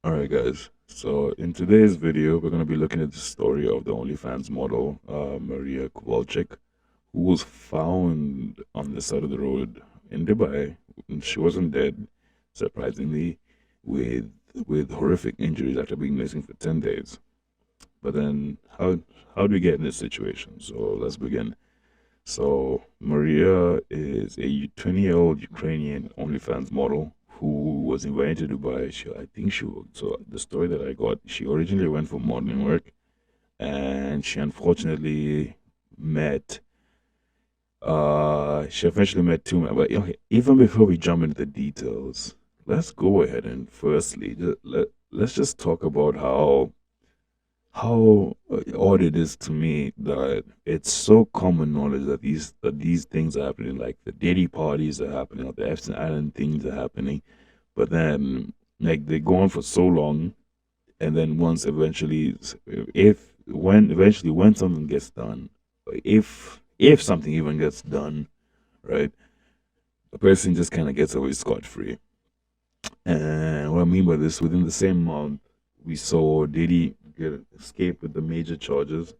Alright guys, so in today's video we're going to be looking at the story of the OnlyFans model, Maria Kovalchuk, who was found on the side of the road in Dubai. And she wasn't dead, surprisingly, with with horrific injuries after being missing for 10 days. But then how do we get in this situation? So let's begin. So Maria is a 20-year-old Ukrainian OnlyFans model who was invited to Dubai. I think so the story that I got, she originally went for modeling work and she eventually met two men. But okay, even before we jump into the details, let's go ahead and firstly let's just talk about how odd it is to me that it's so common knowledge that these things are happening, like the Diddy parties are happening, or the Epstein Island things are happening, but then like they go on for so long, and then once eventually, if when eventually when something gets done, if something even gets done, right, a person just kind of gets away scot free. And what I mean by this, within the same month, we saw Diddy get escape with the major charges,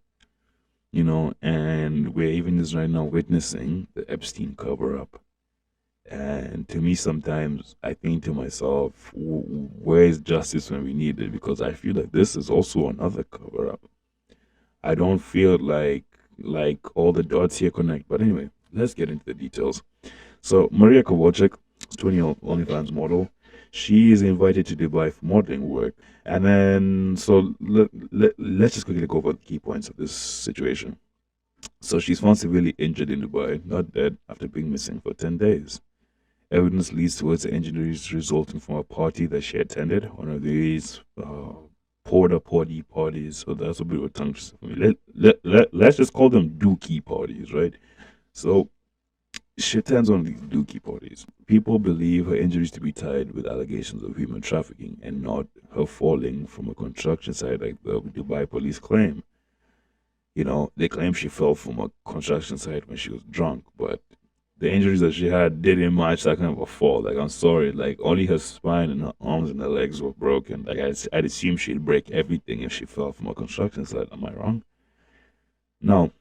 and we're even just right now witnessing the Epstein cover up. And to me, sometimes I think to myself, where is justice when we need it? Because I feel like this is also another cover up. I don't feel like all the dots here connect. But anyway, let's get into the details. So Maria Kovalchuk, 20-year-old OnlyFans model, she is invited to Dubai for modeling work. And then, so let's just quickly go over the key points of this situation. So she's found severely injured in Dubai, not dead, after being missing for 10 days. Evidence leads towards the injuries resulting from a party that she attended, one of these porta potty parties. So that's a bit of a tongue twister for me. Let's just call them dookie parties, right? So she attends one of these dookie parties. People believe her injuries to be tied with allegations of human trafficking and not her falling from a construction site like the Dubai police claim. They claim she fell from a construction site when she was drunk, but the injuries that she had didn't match that kind of a fall. Like, I'm sorry, like, only her spine and her arms and her legs were broken. Like, I'd assume she'd break everything if she fell from a construction site. Am I wrong? Now,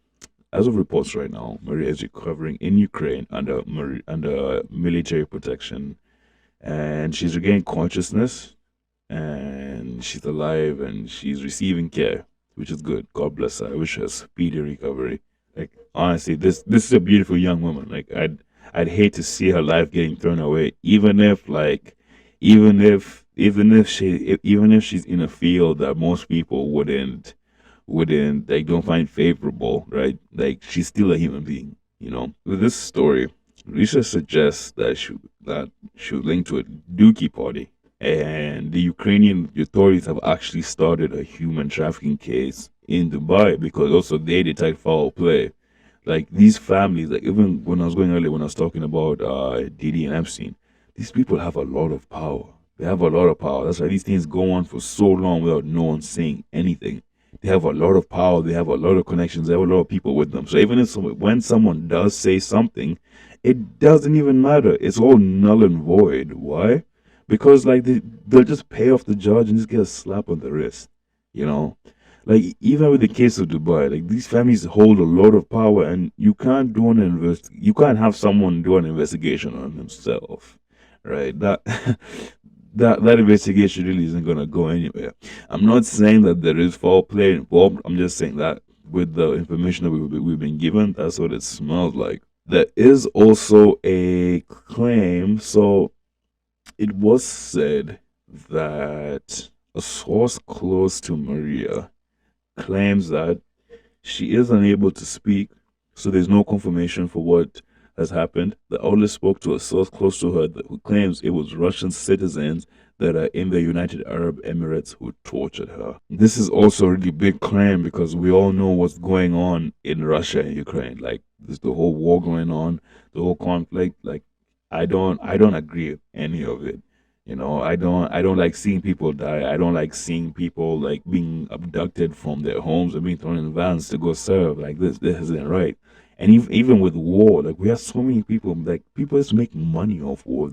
as of reports right now, Maria is recovering in Ukraine under military protection, and she's regained consciousness, and she's alive, and she's receiving care, which is good. God bless her. I wish her a speedy recovery. Like, honestly, this is a beautiful young woman. Like, I'd hate to see her life getting thrown away, even if she's in a field that most people wouldn't like, don't find favorable, right? Like, she's still a human being. With this story, research suggests that should link to a dookie party, and the Ukrainian authorities have actually started a human trafficking case in Dubai because also they detect foul play. Like, these families, like, even when I was going earlier, when I was talking about Didi and Epstein, these people have a lot of power. They have a lot of power. That's why these things go on for so long without no one saying anything. They have a lot of power. They have a lot of connections. They have a lot of people with them. So even if when someone does say something, it doesn't even matter. It's all null and void. Why? Because like they'll just pay off the judge and just get a slap on the wrist. You know, like even with the case of Dubai, like these families hold a lot of power, and you can't do an You can't have someone do an investigation on himself, right? That investigation really isn't gonna go anywhere. I'm not saying that there is foul play involved. I'm just saying that with the information that we've been given, that's what it smells like. There is also a claim. So it was said that a source close to Maria claims that she is unable to speak, so there's no confirmation for what has happened. The outlet spoke to a source close to her who claims it was Russian citizens that are in the United Arab Emirates who tortured her. This is also a really big claim because we all know what's going on in Russia and Ukraine. Like, there's the whole war going on, the whole conflict. Like, I don't agree with any of it. I don't like seeing people die. I don't like seeing people like being abducted from their homes and being thrown in vans to go serve. Like, this isn't right. And even with war, like, we have so many people, like, people just make money off war.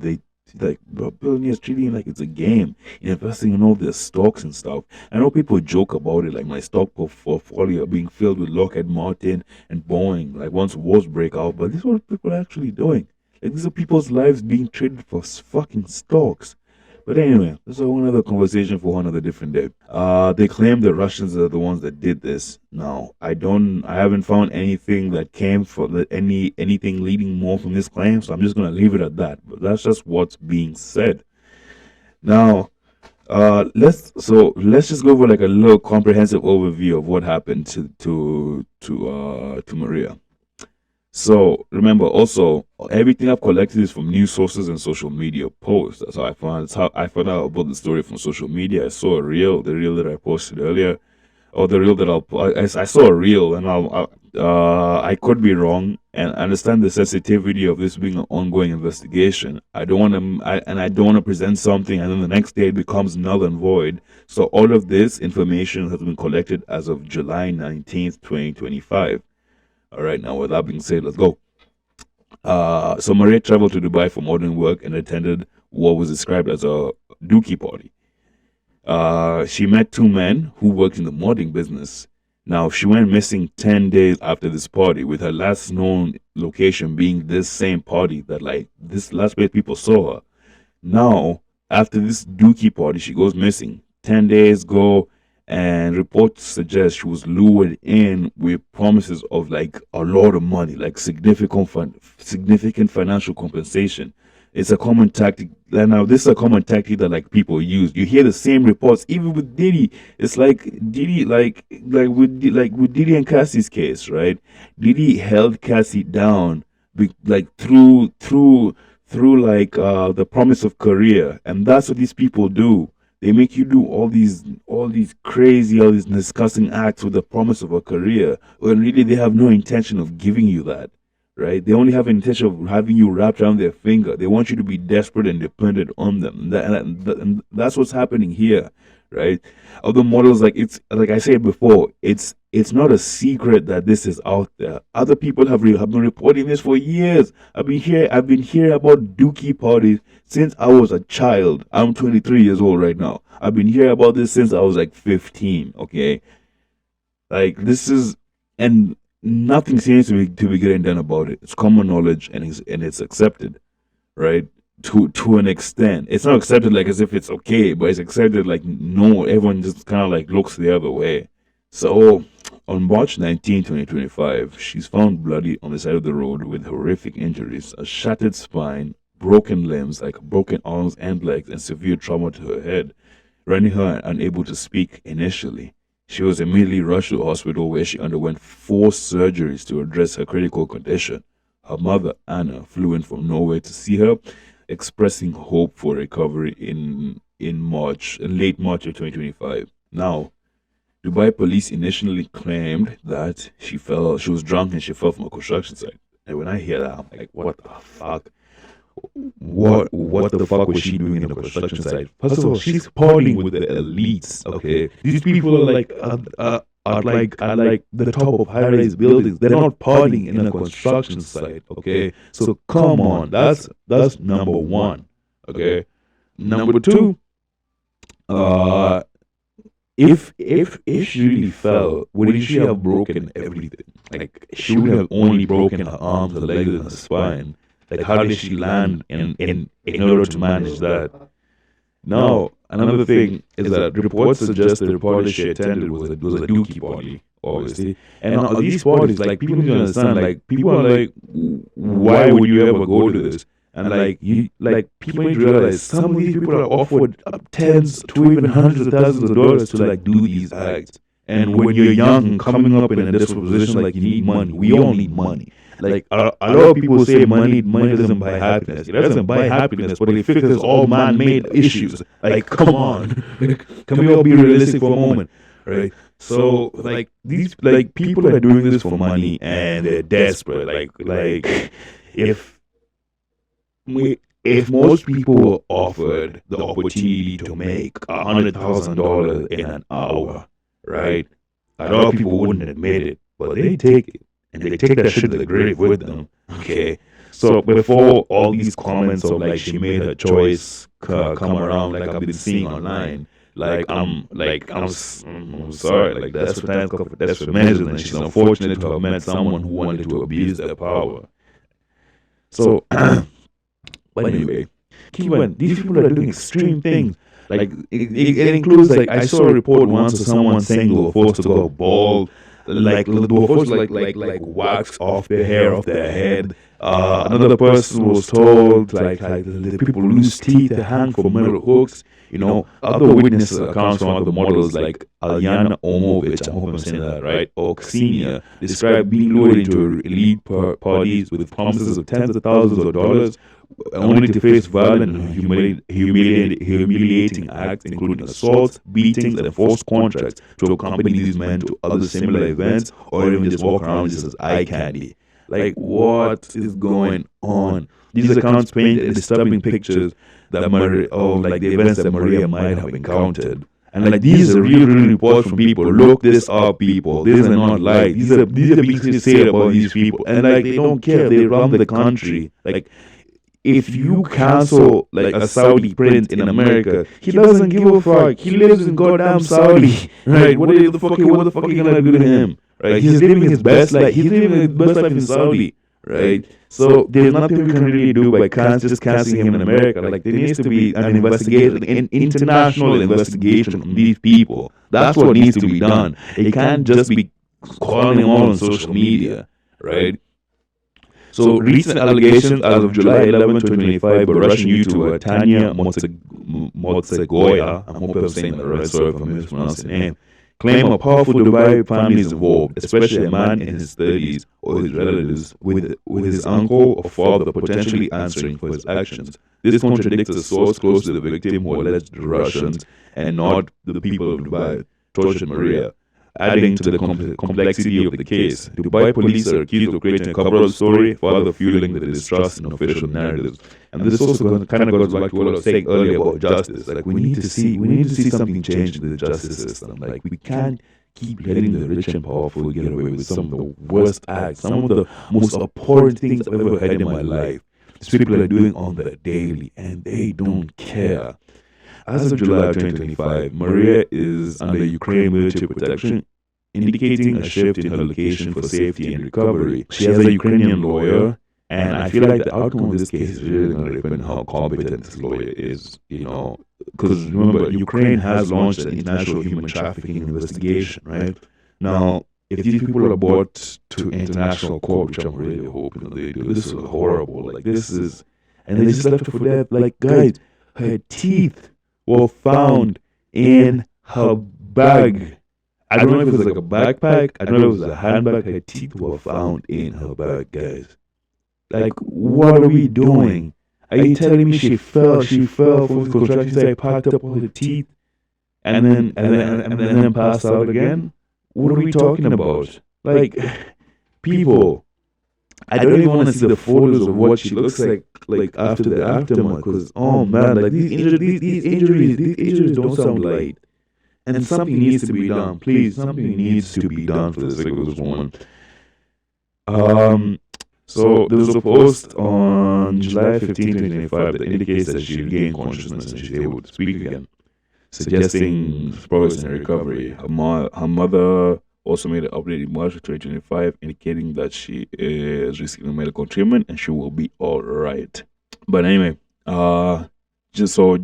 Like, bro, billionaires treating it like it's a game, investing in all their stocks and stuff. I know people joke about it, like my stock portfolio being filled with Lockheed Martin and Boeing, like once wars break out. But this is what people are actually doing. Like, these are people's lives being traded for fucking stocks. But anyway, this is another conversation for another different day. They claim the Russians are the ones that did this. Now, I haven't found anything that came from anything leading more from this claim, so I'm just gonna leave it at that. But that's just what's being said. Now, let's just go over like a little comprehensive overview of what happened to Maria. So remember, also everything I've collected is from news sources and social media posts. That's how I found. That's how I found out about the story from social media. I saw the reel that I posted earlier, or the reel that I saw a reel, and I could be wrong, and I understand the sensitivity of this being an ongoing investigation. I don't want to, I don't want to present something, and then the next day it becomes null and void. So all of this information has been collected as of July 19th, 2025. All right, now with that being said, let's go. So Maria traveled to Dubai for modern work and attended what was described as a dookie party. She met two men who worked in the modding business. Now, she went missing 10 days after this party, with her last known location being this same party that, like, this last place people saw her. Now, after this dookie party, she goes missing. 10 days go, and reports suggest she was lured in with promises of like a lot of money, like significant financial compensation. It's a common tactic. And now this is a common tactic that like people use. You hear the same reports, even with Diddy. It's like Diddy, like with Diddy and Cassie's case, right? Diddy held Cassie down, like through like the promise of career, and that's what these people do. They make you do all these disgusting acts with the promise of a career, when really they have no intention of giving you that, right? They only have an intention of having you wrapped around their finger. They want you to be desperate and dependent on them. And that's what's happening here, right? Other models, like it's like I said before, it's not a secret that this is out there. Other people have been reporting this for years. I've been hearing about dookie parties since I was a child. I'm 23 years old right now. I've been hearing about this since I was like 15. Okay, like this is, and nothing seems to be getting done about it. It's common knowledge, and it's accepted, right? To an extent, it's not accepted like as if it's okay, but it's accepted like no, everyone just kind of like looks the other way. So on March 19, 2025, she's found bloody on the side of the road with horrific injuries, a shattered spine, broken limbs, like broken arms and legs, and severe trauma to her head, rendering her unable to speak initially. She was immediately rushed to a hospital where she underwent 4 surgeries to address her critical condition. Her mother, Anna, flew in from Norway to see her, expressing hope for recovery in late March of 2025. Now, Dubai police initially claimed that she was drunk and she fell from a construction site. And when I hear that, I'm like, what the fuck? What the fuck was she doing in a construction site? First of all, she's partying with the elites. Okay, these people are like are like the top of high-rise buildings. They're not partying in a construction site. Okay, so come on, that's number one. Okay, number two, if she really fell, wouldn't she have broken everything? Like she would have only broken her arms, her legs, and her spine. Like how did she land in order to manage that? Now, another thing is that reports suggest the party she attended was a dookie party, obviously. And all these parties, like people need to understand, like people are like, why would you ever go to this? And like people need to realize some of these people are offered tens to even hundreds of thousands of dollars to like do these acts. And when you're young and coming up in a disposition, like you need money, we all need money. Like a lot of people say money doesn't buy happiness. It doesn't buy happiness, but it fixes all man-made issues. Like come on, can we all be realistic for a moment, right? So like these like people are doing this for money and they're desperate. Like if most people were offered the opportunity to make $100,000 in an hour, right? A lot of people wouldn't admit it, but they take it. And they take that shit to the grave with them. Okay. So before all these comments of like she made her choice come around, like I've been seeing online, I'm sorry, like that's for times for desperate measures, and she's unfortunate to have met someone who wanted to abuse their power. So, but anyway, keep on. These people are doing extreme things. Like it includes like I saw a report once of someone saying they were forced to go bald, like they were forced to like wax off the hair off their head. Another person was told like the people lose teeth, they hang from metal hooks. Other witnesses accounts from other models like Alyana Omovich, I hope I'm saying that right, or Ksenia, described being lured into elite parties with promises of tens of thousands of dollars, only to face violent and humiliating acts, including assaults, beatings, and forced contracts to accompany these men to other similar events, or even just walk around just as eye candy. Like, what is going on? These accounts paint disturbing pictures that like the events that Maria might have encountered. And like these are real reports from people. Look this up, people. These are not lies. These are things said about these people. And like they don't care. They run the country. Like if you cancel like a Saudi prince in America, he doesn't give a fuck. He lives in goddamn Saudi. Right? What the fuck are you gonna do to him? Right? He's living his best life. He's living his best life in Saudi. Right? So there's nothing we can really do by just canceling him in America. Like there needs to be an investigation, an international investigation on these people. That's what needs to be done. It can't just be calling them all on social media, right? So recent allegations as of July 11, 2025 by Russian YouTuber Tanya Motsegoya, I hope I'm saying that right, sorry if I'm mispronouncing the name, claim a powerful Dubai family is involved, especially a man in his 30s or his relatives, with his uncle or father potentially answering for his actions. This contradicts a source close to the victim who alleged the Russians and not the people of Dubai tortured Maria, adding to the complexity of the case. Dubai police are accused of creating a cover-up story, further fueling the distrust in official narratives. And this also kind of goes back to what I was saying earlier about justice. Like we need to see something change in the justice system. Like we can't keep letting the rich and powerful get away with some of the worst acts, some of the most abhorrent things I've ever had in my life. These people are doing on the daily, and they don't care. As of July 2025, Maria is under Ukraine military protection, indicating a shift in her location for safety and recovery. She has a Ukrainian lawyer, and I feel like the outcome of this case is really going to depend on how competent this lawyer is, because remember, Ukraine has launched an international human trafficking investigation, right? Now, if these people are brought to international court, which I'm really hoping they do, this is horrible. Like, this is, and they just left her for dead. Like, guys, her teeth were found in her bag. I don't know if it was like a backpack. I don't know if it was a handbag. Her teeth were found in her bag, guys. Like, what are we doing? Are you telling me she fell from construction site, packed up all her teeth, and then passed out again? What are we talking about? Like, people, I don't even want to see the photos of what she looks like after the aftermath, because oh man, like these injuries don't sound light, and something needs to be done. Please, something needs to be done for the sake of this woman. So there was a post on July 15, 2025 that indicates that she regained consciousness and she's able to speak again, suggesting progress in her recovery. Her mother also made an update in March of 2025 indicating that she is receiving medical treatment and she will be all right. But anyway, just to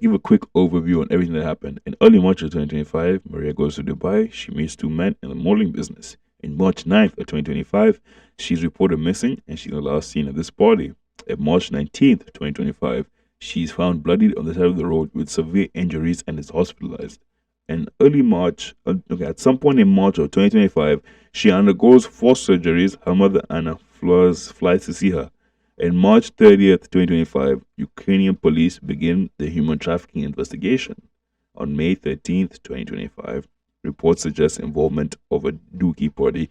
give a quick overview on everything that happened. In early March of 2025, Maria goes to Dubai. She meets two men in the modeling business. In March 9th of 2025, she's reported missing and she's last seen at this party. On March 19th, 2025, she's found bloodied on the side of the road with severe injuries and is hospitalized. In early March, at some point in March of 2025, she undergoes 4 surgeries. Her mother, Anna, flies to see her. In March 30th, 2025, Ukrainian police begin the human trafficking investigation. On May 13th, 2025, reports suggest involvement of a Dookie party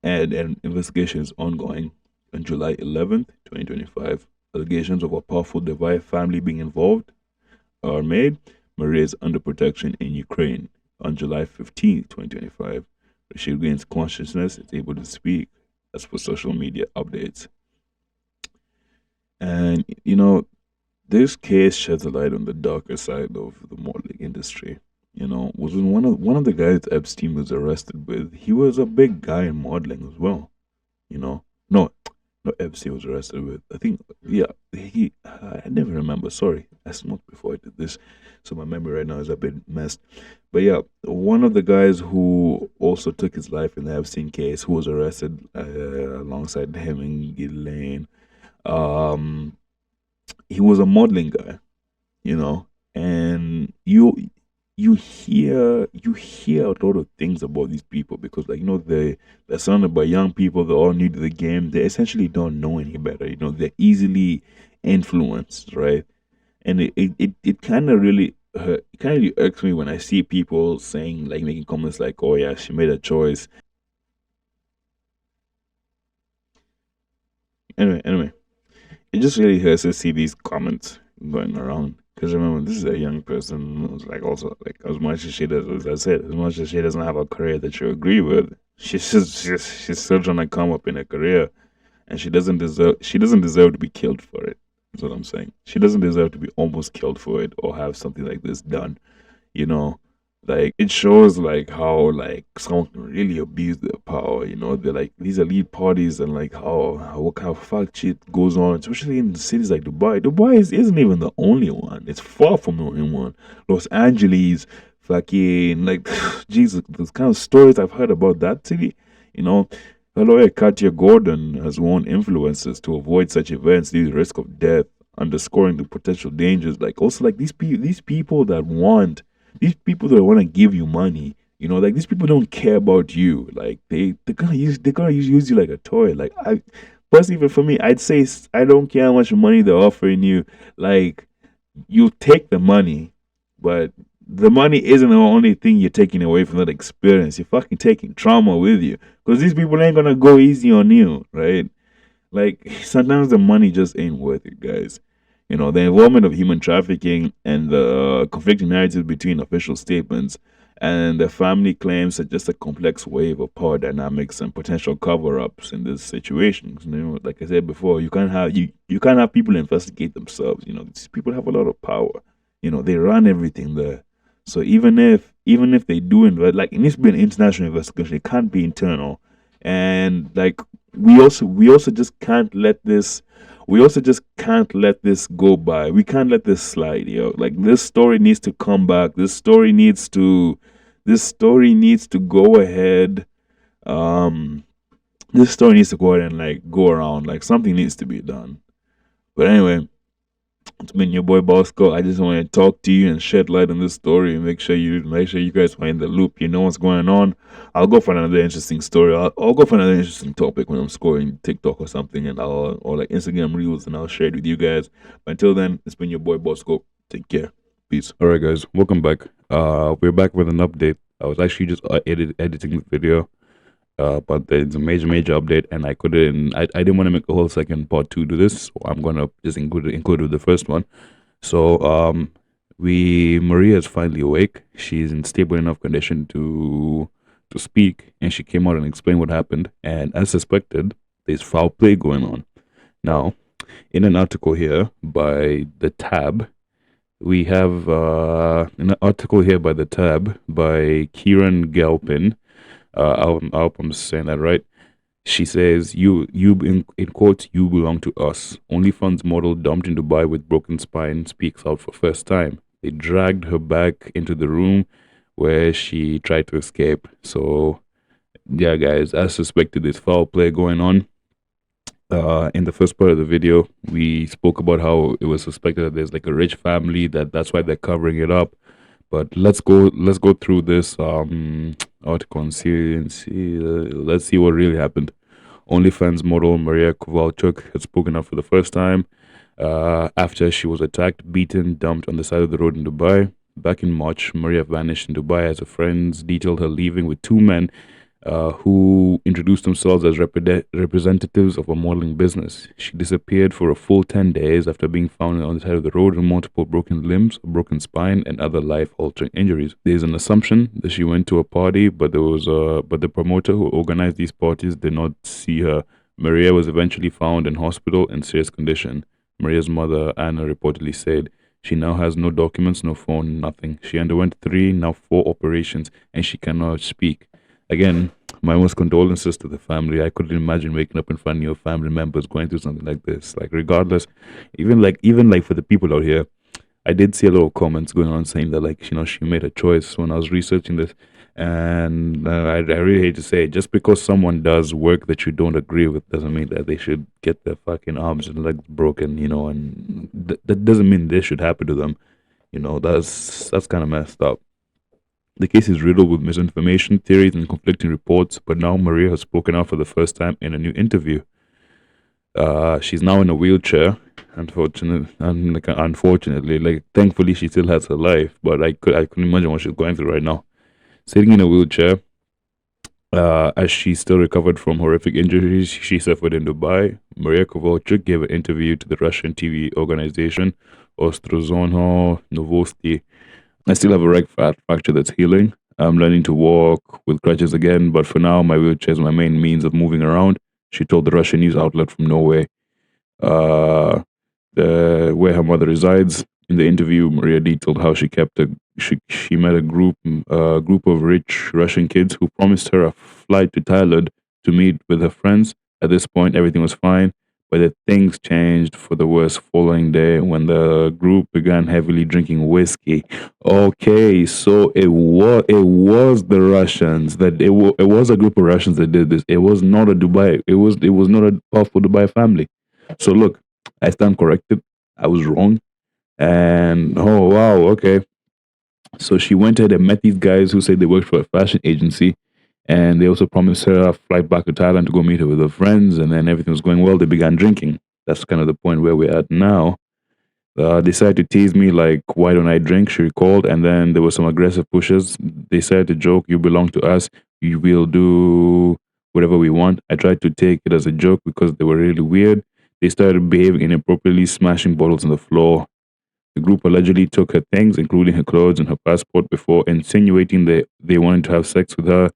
and an investigation is ongoing. On July 11th, 2025, allegations of a powerful Dubai family being involved are made. Maria is under protection in Ukraine. On July 15th, 2025, she regains consciousness and is able to speak as per social media updates. And this case sheds a light on the darker side of the modeling industry. Was when one of the guys Epstein was arrested with. He was a big guy in modeling as well. No, no, Epstein was arrested with. I think, yeah, I never remember. Sorry, I smoked before I did this, so my memory right now is a bit messed. But yeah, one of the guys who also took his life in the Epstein case, who was arrested alongside him and Ghislaine, um, he was a modeling guy, and you hear a lot of things about these people because, like, they're surrounded by young people. They're all new to the game. They essentially don't know any better. They're easily influenced, right? And it kind of really it kind of really irks me when I see people saying, like, making comments like, "Oh yeah, she made a choice." Anyway, it just really hurts to see these comments going around. Because remember, this is a young person who's, like, also, like, as much as she does, as I said, as much as she doesn't have a career that you agree with, she's still trying to come up in a career, and she doesn't deserve to be killed for it. That's what I'm saying. She doesn't deserve to be almost killed for it or have something like this done. you know like, it shows, like, how, like, someone can really abuse their power. They're like these elite parties, and, like, how what kind of fuck shit goes on, especially in cities like Dubai isn't even the only one. It's far from the only one. Los Angeles, fucking, like, jesus, those kind of stories I've heard about that city. you know her lawyer Katia Gordon has warned influencers to avoid such events due to the risk of death, underscoring the potential dangers. Like, also, like, these people that want to give you money, like, these people don't care about you. Like, they're gonna use you like a toy. Like, I personally, even for me, I'd say I don't care how much money they're offering you. Like, you take the money, but the money isn't the only thing you're taking away from that experience. You're fucking taking trauma with you, because these people ain't gonna go easy on you, right? Like, sometimes the money just ain't worth it, guys. The involvement of human trafficking and the conflicting narratives between official statements and the family claims are just a complex wave of power dynamics and potential cover-ups in this situation. Like I said before, you can't have people investigate themselves. These people have a lot of power. They run everything there. So even if they do like, it needs to be an international investigation. It can't be internal. And, like, we also just can't let this go by. We can't let this slide, Like, this story needs to come back. This story needs to go ahead. Um this story needs to go ahead and, like, go around. Like, something needs to be done. But anyway, it's been your boy Bosco. I just want to talk to you and shed light on this story and make sure you guys are in the loop. You know what's going on. I'll go for another interesting story. I'll go for another interesting topic when I'm scoring TikTok or something, and or like Instagram Reels, and I'll share it with you guys. But until then, it's been your boy Bosco. Take care. Peace. All right, guys, welcome back. We're back with an update. I was actually just editing the video. But there's a major update, and I didn't want to make a whole second part two to this, so I'm gonna just include with the first one. So Maria is finally awake. She's in stable enough condition to speak, and she came out and explained what happened. And as suspected, there's foul play going on. Now, in an article here by the Tab, we have an article here by the Tab by Kieran Galpin. I hope I'm saying that right. She says, "You in quotes, you belong to us." OnlyFans model dumped in Dubai with broken spine speaks out for first time. They dragged her back into the room where she tried to escape. So, yeah, guys, as suspected, there's foul play going on. In the first part of the video, we spoke about how it was suspected that there's, like, a rich family that's why they're covering it up. But let's go through this article and see. Let's see what really happened. OnlyFans model Maria Kovalchuk had spoken up for the first time after she was attacked, beaten, dumped on the side of the road in Dubai. Back in March, Maria vanished in Dubai as her friends detailed her leaving with two men who introduced themselves as representatives of a modeling business. She disappeared for a full 10 days after being found on the side of the road with multiple broken limbs, a broken spine, and other life-altering injuries. There's an assumption that she went to a party, but the promoter who organized these parties did not see her. Maria was eventually found in hospital in serious condition. Maria's mother, Anna, reportedly said she now has no documents, no phone, nothing. She underwent three, now four operations, and she cannot speak. Again, my most condolences to the family. I couldn't imagine waking up in front of your family members going through something like this. Like, regardless, even like for the people out here, I did see a lot of comments going on saying that, like, she made a choice when I was researching this. And I really hate to say it, just because someone does work that you don't agree with doesn't mean that they should get their fucking arms and legs broken, and that doesn't mean this should happen to them. That's kind of messed up. The case is riddled with misinformation, theories, and conflicting reports, but now Maria has spoken out for the first time in a new interview. She's now in a wheelchair. Unfortunately, like, thankfully she still has her life, but I couldn't imagine what she's going through right now. Sitting in a wheelchair, as she still recovered from horrific injuries she suffered in Dubai, Maria Kovalchuk gave an interview to the Russian TV organization Ostrozono Novosti. I still have a fracture that's healing. I'm learning to walk with crutches again, but for now, my wheelchair is my main means of moving around, she told the Russian news outlet from Norway. Uh, where her mother resides. In the interview, Maria detailed how she met a group of rich Russian kids who promised her a flight to Thailand to meet with her friends. At this point, everything was fine, but then things changed for the worse following day when the group began heavily drinking whiskey. Okay, so it was the Russians it was a group of Russians that did this. It was not a Dubai. It was not a powerful Dubai family. So look, I stand corrected. I was wrong. And oh wow, okay. So she went ahead and met these guys who said they worked for a fashion agency, and they also promised her a flight back to Thailand to go meet her with her friends. And then everything was going well. They began drinking. That's kind of the point where we're at now. Decided to tease me like, why don't I drink? She recalled, and then there were some aggressive pushes. They said to joke, "You belong to us. You will do whatever we want." I tried to take it as a joke because they were really weird. They started behaving inappropriately, smashing bottles on the floor. The group allegedly took her things, including her clothes and her passport, before insinuating they wanted to have sex with her.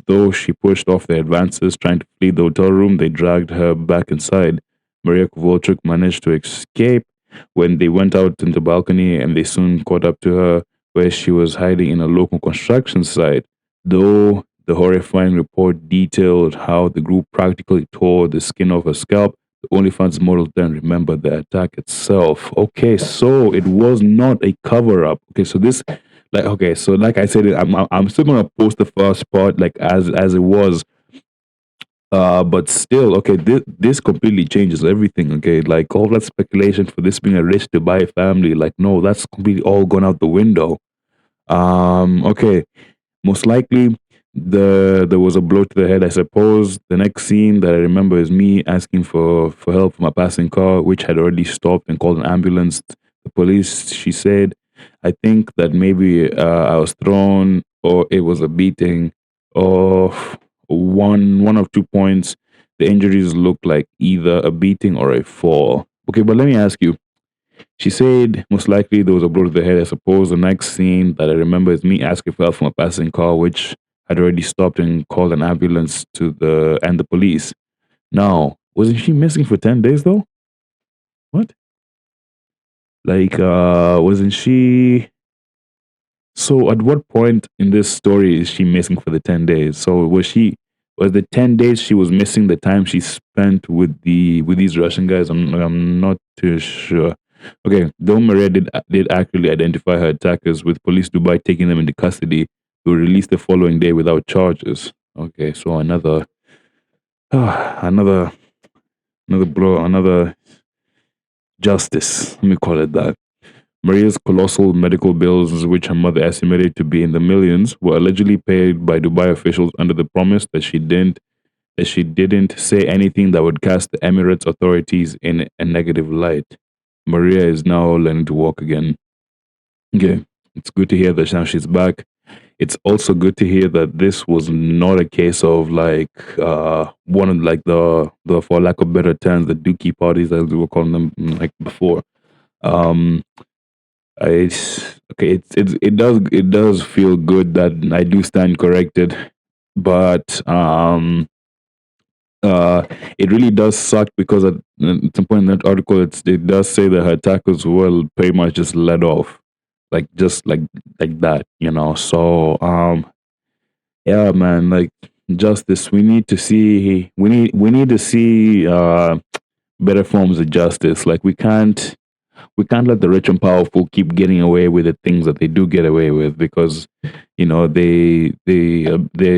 Though she pushed off their advances, trying to flee the hotel room, they dragged her back inside. Maria Kovalchuk managed to escape when they went out in the balcony, and they soon caught up to her where she was hiding in a local construction site. Though the horrifying report detailed how the group practically tore the skin off her scalp, the OnlyFans model then remembered the attack itself. Okay, so it was not a cover up. Okay, so this, like, okay, so like I said, I'm still gonna post the first part like as it was, but still, okay, this completely changes everything. Okay, like all that speculation for this being a rich Dubai family, like, no, that's completely all gone out the window. Okay, most likely, there was a blow to the head, I suppose. The next scene that I remember is me asking for help from a passing car, which had already stopped and called an ambulance. The police, she said, I think that maybe I was thrown, or it was a beating, or one of 2 points. The injuries looked like either a beating or a fall. Okay, but let me ask you, she said most likely there was a blow to the head. I suppose the next scene that I remember is me asking for help from a passing car, which had already stopped and called an ambulance and the police. Now, wasn't she missing for 10 days though? What? Like, wasn't she? So, at what point in this story is she missing for the 10 days? So, was the 10 days she was missing the time she spent with these Russian guys? I'm not too sure. Okay, though Maria did accurately identify her attackers, with police Dubai taking them into custody, they were released the following day without charges. Okay, so another blow, another justice. Let me call it that. Maria's colossal medical bills, which her mother estimated to be in the millions, were allegedly paid by Dubai officials under the promise that she didn't say anything that would cast the Emirates authorities in a negative light. Maria is now learning to walk again. Okay, it's good to hear that now she's back. It's also good to hear that this was not a case of like one of like the for lack of better terms the dookie parties as we were calling them like before. Um, okay. It does feel good that I do stand corrected, but It really does suck because at some point in that article, it does say that her attackers will pretty much just let off, like just like that, you know. So yeah, man, like justice. We need to see better forms of justice. Like we can't let the rich and powerful keep getting away with the things that they do get away with because they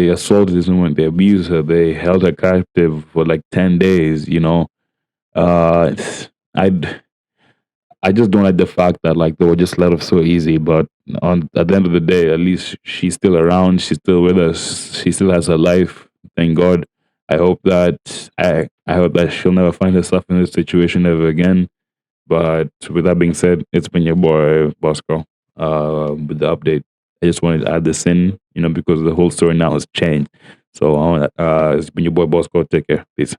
assaulted this woman, they abused her, they held her captive for like 10 days. Uh, I I just don't like the fact that like they were just let off so easy. But on at the end of the day, at least she's still around. She's still with us. She still has her life. Thank God. I hope that she'll never find herself in this situation ever again. But with that being said, it's been your boy Bosco. With the update, I just wanted to add this in, because the whole story now has changed. So it's been your boy Bosco. Take care. Peace.